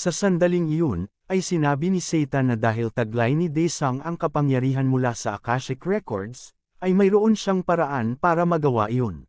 Sa sandaling iyon, ay sinabi ni Satan na dahil taglay ni Daesung ang kapangyarihan mula sa Akashic Records, ay mayroon siyang paraan para magawa iyon.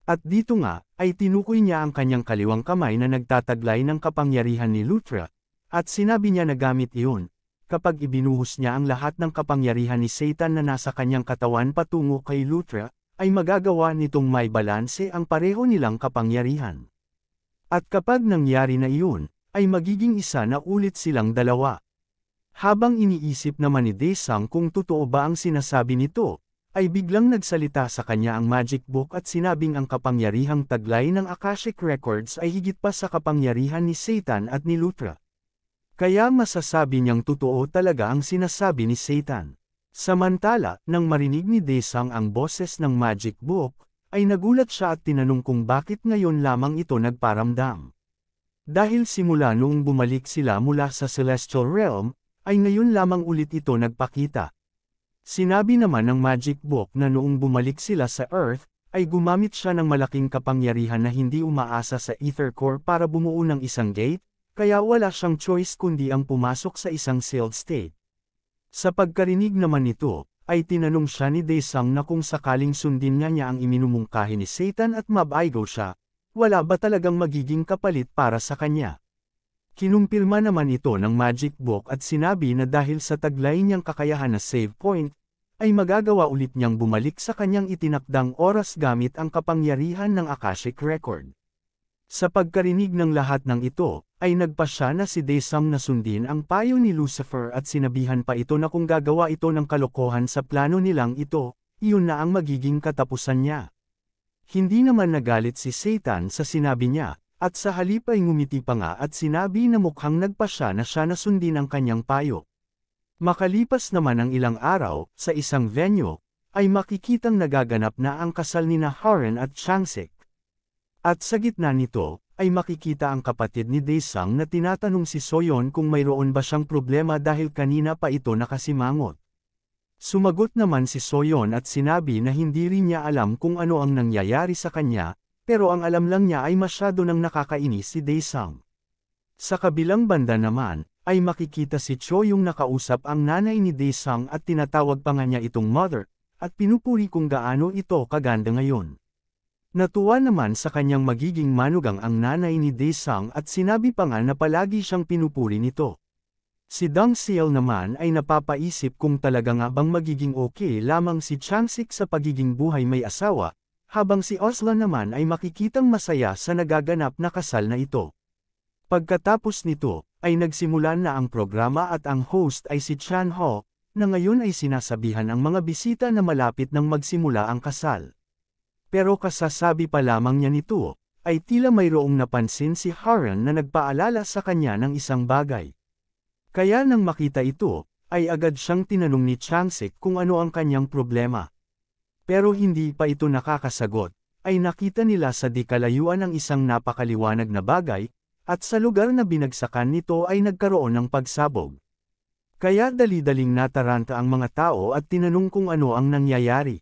At dito nga, ay tinukoy niya ang kanyang kaliwang kamay na nagtataglay ng kapangyarihan ni Luthra, at sinabi niya na gamit iyon, kapag ibinuhos niya ang lahat ng kapangyarihan ni Satan na nasa kanyang katawan patungo kay Luthra, ay magagawa nitong may balanse ang pareho nilang kapangyarihan. At kapag nangyari na iyon, ay magiging isa na ulit silang dalawa. Habang iniisip naman ni Daesung kung totoo ba ang sinasabi nito, ay biglang nagsalita sa kanya ang magic book at sinabing ang kapangyarihang taglay ng Akashic Records ay higit pa sa kapangyarihan ni Satan at ni Luthra. Kaya masasabi niyang totoo talaga ang sinasabi ni Satan. Samantala, nang marinig ni Daesung ang boses ng magic book, ay nagulat siya at tinanong kung bakit ngayon lamang ito nagparamdam. Dahil simula noong bumalik sila mula sa Celestial Realm, ay ngayon lamang ulit ito nagpakita. Sinabi naman ng magic book na noong bumalik sila sa Earth, ay gumamit siya ng malaking kapangyarihan na hindi umaasa sa Ether Core para bumuo ng isang gate, kaya wala siyang choice kundi ang pumasok sa isang sealed state. Sa pagkarinig naman nito, ay tinanong siya ni Daesung na kung sakaling sundin nga niya ang iminumungkahi ni Satan at mabaigo siya, wala ba talagang magiging kapalit para sa kanya? Kinumpirma naman ito ng magic book at sinabi na dahil sa taglay niyang kakayahan na save point, ay magagawa ulit niyang bumalik sa kanyang itinakdang oras gamit ang kapangyarihan ng Akashic Record. Sa pagkarinig ng lahat ng ito, ay nagpasya na si Daesung na sundin ang payo ni Lucifer at sinabihan pa ito na kung gagawa ito ng kalokohan sa plano nilang ito, iyon na ang magiging katapusan niya. Hindi naman nagalit si Satan sa sinabi niya, at sa halip ay ngumiti pa nga at sinabi na mukhang nagpasya na siya na sundin ang kanyang payo. Makalipas naman ang ilang araw, sa isang venue, ay makikitang nagaganap na ang kasal ni Haren at Changsik. At sa gitna nito, ay makikita ang kapatid ni Daesung na tinatanong si Soyeon kung mayroon ba siyang problema dahil kanina pa ito nakasimangot. Sumagot naman si Soyeon at sinabi na hindi rin niya alam kung ano ang nangyayari sa kanya, pero ang alam lang niya ay masyado nang nakakainis si Daesung. Sa kabilang banda naman, ay makikita si Cho yung nakausap ang nanay ni Daesung at tinatawag pa nga niya itong mother, at pinupuri kung gaano ito kaganda ngayon. Natuwa naman sa kanyang magiging manugang ang nanay ni Daesung at sinabi pa nga na palagi siyang pinupuri nito. Si Dong Seol naman ay napapaisip kung talaga nga bang magiging okay lamang si Changsik sa pagiging buhay may asawa, habang si Osla naman ay makikitang masaya sa nagaganap na kasal na ito. Pagkatapos nito, ay nagsimula na ang programa at ang host ay si Chan Ho, na ngayon ay sinasabihan ang mga bisita na malapit nang magsimula ang kasal. Pero kasasabi pa lamang niya nito, ay tila mayroong napansin si Haren na nagpaalala sa kanya ng isang bagay. Kaya nang makita ito, ay agad siyang tinanong ni Changsik kung ano ang kanyang problema. Pero hindi pa ito nakakasagot, ay nakita nila sa di kalayuan ang isang napakaliwanag na bagay, at sa lugar na binagsakan nito ay nagkaroon ng pagsabog. Kaya dali-daling nataranta ang mga tao at tinanong kung ano ang nangyayari.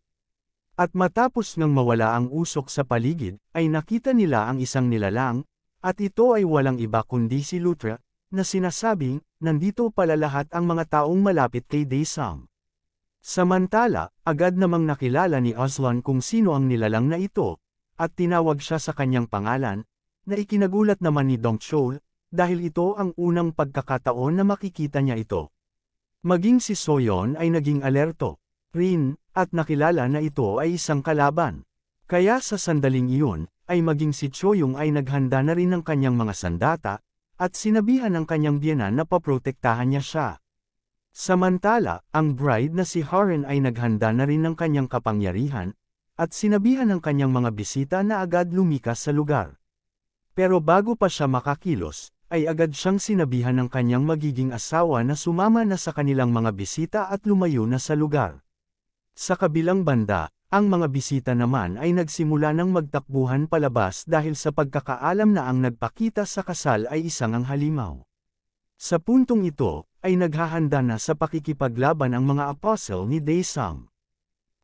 At matapos ngang mawala ang usok sa paligid, ay nakita nila ang isang nilalang, at ito ay walang iba kundi si Luthra, na sinasabing, nandito pala lahat ang mga taong malapit kay Daesung. Samantala, agad namang nakilala ni Oslan kung sino ang nilalang na ito, at tinawag siya sa kanyang pangalan, na ikinagulat naman ni Dong Chol, dahil ito ang unang pagkakataon na makikita niya ito. Maging si Soyeon ay naging alerto rin, at nakilala na ito ay isang kalaban. Kaya sa sandaling iyon, ay maging si Choyong ay naghanda na rin ng kanyang mga sandata, at sinabihan ng kanyang biyenan na paprotektahan niya siya. Samantala, ang bride na si Haren ay naghanda na rin ng kanyang kapangyarihan, at sinabihan ng kanyang mga bisita na agad lumikas sa lugar. Pero bago pa siya makakilos, ay agad siyang sinabihan ng kanyang magiging asawa na sumama na sa kanilang mga bisita at lumayo na sa lugar. Sa kabilang banda, ang mga bisita naman ay nagsimula ng magtakbuhan palabas dahil sa pagkakaalam na ang nagpakita sa kasal ay isang ang halimaw. Sa puntong ito, ay naghahanda na sa pakikipaglaban ang mga apostle ni Daesung.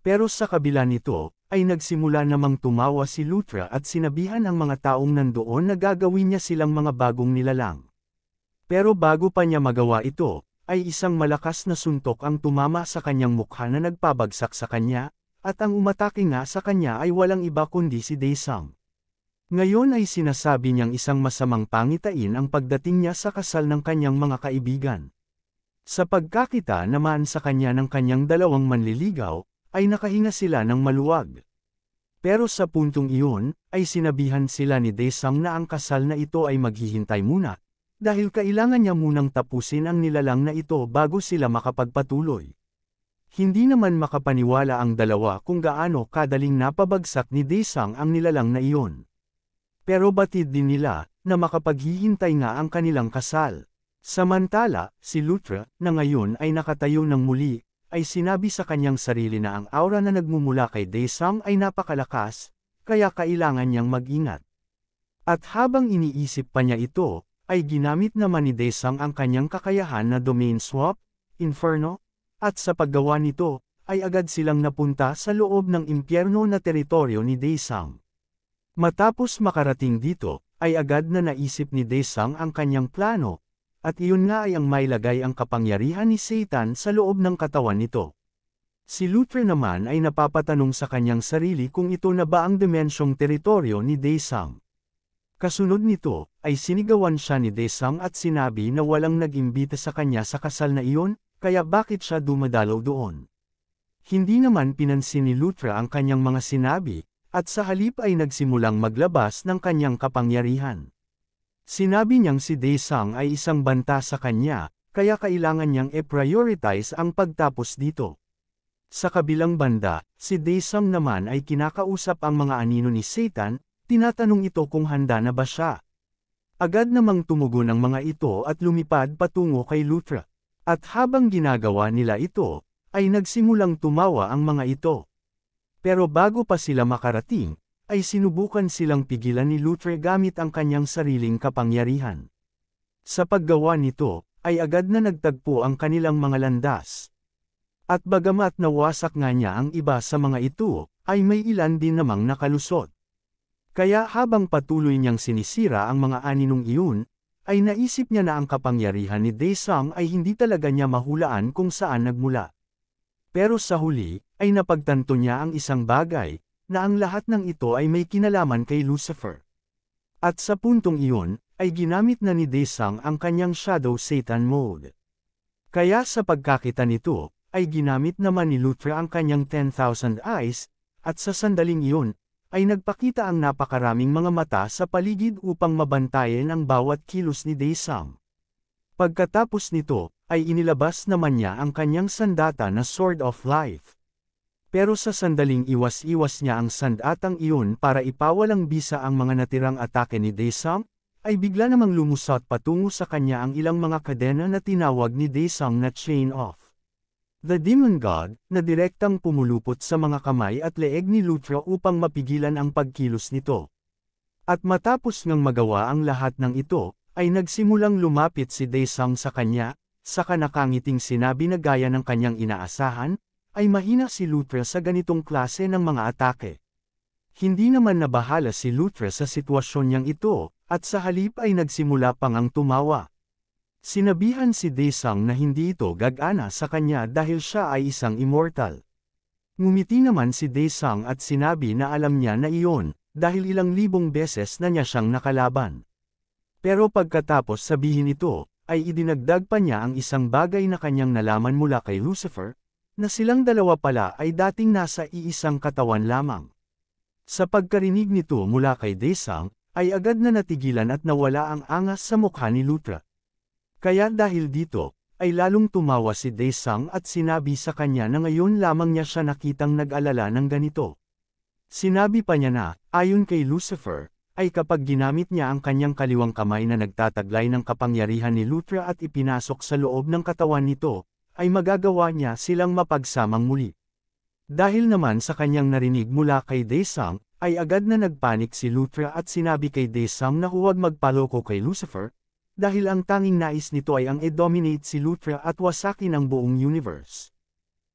Pero sa kabila nito, ay nagsimula namang tumawa si Luthra at sinabihan ang mga taong nandoon na gagawin niya silang mga bagong nilalang. Pero bago pa niya magawa ito, ay isang malakas na suntok ang tumama sa kanyang mukha na nagpabagsak sa kanya, at ang umatake nga sa kanya ay walang iba kundi si Daesung. Ngayon ay sinasabi niyang isang masamang pangitain ang pagdating niya sa kasal ng kanyang mga kaibigan. Sa pagkakita naman sa kanya ng kanyang dalawang manliligaw, ay nakahinga sila ng maluwag. Pero sa puntong iyon, ay sinabihan sila ni Daesung na ang kasal na ito ay maghihintay muna, dahil kailangan niya munang tapusin ang nilalang na ito bago sila makapagpatuloy. Hindi naman makapaniwala ang dalawa kung gaano kadaling napabagsak ni Daesung ang nilalang na iyon. Pero batid din nila, na makapaghihintay nga ang kanilang kasal. Samantala, si Luthra, na ngayon ay nakatayo ng muli, ay sinabi sa kanyang sarili na ang aura na nagmumula kay Daesung ay napakalakas, kaya kailangan niyang mag-ingat. At habang iniisip pa niya ito, ay ginamit naman ni Daesung ang kanyang kakayahan na domain swap, Inferno, at sa paggawa nito, ay agad silang napunta sa loob ng impyerno na teritoryo ni Daesung. Matapos makarating dito, ay agad na naisip ni Daesung ang kanyang plano, at iyon nga ay ang mailagay ang kapangyarihan ni Satan sa loob ng katawan nito. Si Luthra naman ay napapatanong sa kanyang sarili kung ito na ba ang dimensyong teritoryo ni Daesung. Kasunod nito, ay sinigawan siya ni Daesung at sinabi na walang nag-imbita sa kanya sa kasal na iyon, kaya bakit siya dumadalaw doon. Hindi naman pinansin ni Luthra ang kanyang mga sinabi, at sa halip ay nagsimulang maglabas ng kanyang kapangyarihan. Sinabi niyang si Daesung ay isang banta sa kanya, kaya kailangan niyang i-prioritize ang pagtapos dito. Sa kabilang banda, si Daesung naman ay kinakausap ang mga anino ni Satan, tinatanong ito kung handa na ba siya. Agad namang tumugon ang mga ito at lumipad patungo kay Luthra. At habang ginagawa nila ito, ay nagsimulang tumawa ang mga ito. Pero bago pa sila makarating, ay sinubukan silang pigilan ni Luthra gamit ang kanyang sariling kapangyarihan. Sa paggawa nito, ay agad na nagtagpo ang kanilang mga landas. At bagamat nawasak nga niya ang iba sa mga ito, ay may ilan din namang nakalusot. Kaya habang patuloy niyang sinisira ang mga aninong iyon, ay naisip niya na ang kapangyarihan ni Daesung ay hindi talaga niya mahulaan kung saan nagmula. Pero sa huli, ay napagtanto niya ang isang bagay, na ang lahat ng ito ay may kinalaman kay Lucifer. At sa puntong iyon, ay ginamit na ni Daesung ang kanyang Shadow Satan mode. Kaya sa pagkakita nito, ay ginamit naman ni Luthra ang kanyang 10,000 eyes, at sa sandaling iyon, ay nagpakita ang napakaraming mga mata sa paligid upang mabantayan ang bawat kilos ni Daesung. Pagkatapos nito, ay inilabas naman niya ang kanyang sandata na Sword of Life. Pero sa sandaling iwas-iwas niya ang sandatang iyon para ipawalang bisa ang mga natirang atake ni Daesung, ay bigla namang lumusot patungo sa kanya ang ilang mga kadena na tinawag ni Daesung na Chain of the Demon God, na direktang pumulupot sa mga kamay at leeg ni Luthra upang mapigilan ang pagkilos nito. At matapos ngang magawa ang lahat ng ito, ay nagsimulang lumapit si Daesung sa kanya, saka nakangiting sinabi na gaya ng kanyang inaasahan, ay mahina si Luthra sa ganitong klase ng mga atake. Hindi naman nabahala si Luthra sa sitwasyon niyang ito, at sa halip ay nagsimula pang ang tumawa. Sinabihan si Daesung na hindi ito gagana sa kanya dahil siya ay isang immortal. Ngumiti naman si Daesung at sinabi na alam niya na iyon, dahil ilang libong beses na niya siyang nakalaban. Pero pagkatapos sabihin ito, ay idinagdag pa niya ang isang bagay na kanyang nalaman mula kay Lucifer, na silang dalawa pala ay dating nasa iisang katawan lamang. Sa pagkarinig nito mula kay Daesung, ay agad na natigilan at nawala ang angas sa mukha ni Luthra. Kaya dahil dito, ay lalong tumawa si Daesung at sinabi sa kanya na ngayon lamang niya siya nakitang nag-alala ng ganito. Sinabi pa niya na, ayon kay Lucifer, ay kapag ginamit niya ang kanyang kaliwang kamay na nagtataglay ng kapangyarihan ni Luthra at ipinasok sa loob ng katawan nito, ay magagawa niya silang mapagsamang muli. Dahil naman sa kanyang narinig mula kay Daesung, ay agad na nagpanik si Luthra at sinabi kay Daesung na huwag magpaloko kay Lucifer, dahil ang tanging nais nito ay ang i-dominate si Luthra at wasakin ang buong universe.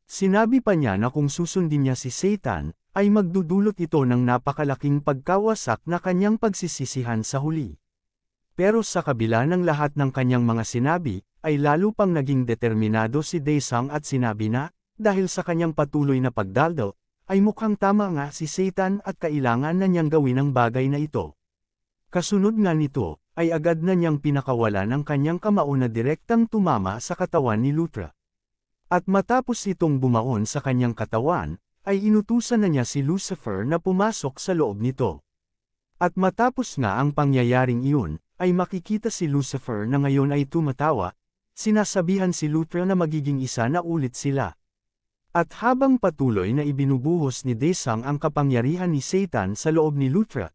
Sinabi pa niya na kung susundin niya si Satan, ay magdudulot ito ng napakalaking pagkawasak na kanyang pagsisisihan sa huli. Pero sa kabila ng lahat ng kanyang mga sinabi, ay lalo pang naging determinado si Daesung at sinabi na, dahil sa kanyang patuloy na pagdaldal, ay mukhang tama nga si Satan at kailangan na niyang gawin ang bagay na ito. Kasunod nga nito, ay agad na niyang pinakawala ng kanyang kamao na direktang tumama sa katawan ni Luthra. At matapos itong bumaon sa kanyang katawan, ay inutusan na niya si Lucifer na pumasok sa loob nito. At matapos nga ang pangyayaring iyon, ay makikita si Lucifer na ngayon ay tumatawa, sinasabihan si Luthra na magiging isa na ulit sila. At habang patuloy na ibinubuhos ni Daesung ang kapangyarihan ni Satan sa loob ni Luthra,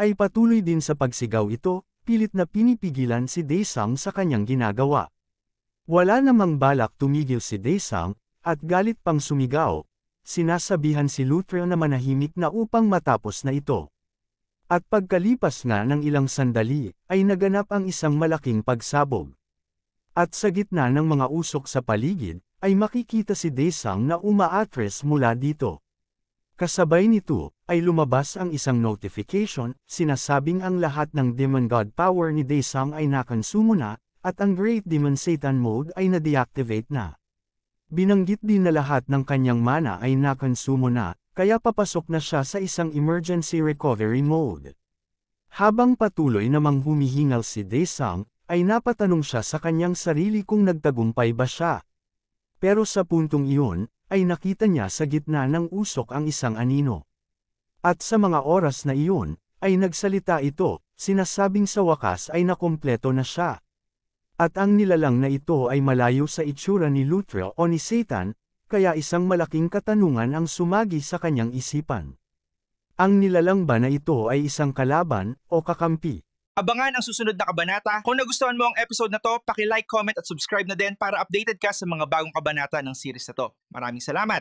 ay patuloy din sa pagsigaw ito, pilit na pinipigilan si Daesung sa kanyang ginagawa. Wala namang balak tumigil si Daesung, at galit pang sumigaw, sinasabihan si Luthra na manahimik na upang matapos na ito. At pagkalipas nga ng ilang sandali, ay naganap ang isang malaking pagsabog. At sa gitna ng mga usok sa paligid, ay makikita si Daesung na umaatres mula dito. Kasabay nito, ay lumabas ang isang notification, sinasabing ang lahat ng Demon God power ni Daesung ay nakonsumo na, at ang Great Demon Satan mode ay na-deactivate na. Binanggit din na lahat ng kanyang mana ay nakonsumo na, kaya papasok na siya sa isang emergency recovery mode. Habang patuloy namang humihingal si Daesung, ay napatanong siya sa kanyang sarili kung nagtagumpay ba siya. Pero sa puntong iyon, ay nakita niya sa gitna ng usok ang isang anino. At sa mga oras na iyon, ay nagsalita ito, sinasabing sa wakas ay nakumpleto na siya. At ang nilalang na ito ay malayo sa itsura ni Luthra o ni Satan, kaya isang malaking katanungan ang sumagi sa kanyang isipan. Ang nilalang ba na ito ay isang kalaban o kakampi? Abangan ang susunod na kabanata. Kung nagustuhan mo ang episode na to, paki-like, comment at subscribe na din para updated ka sa mga bagong kabanata ng series na to. Maraming salamat!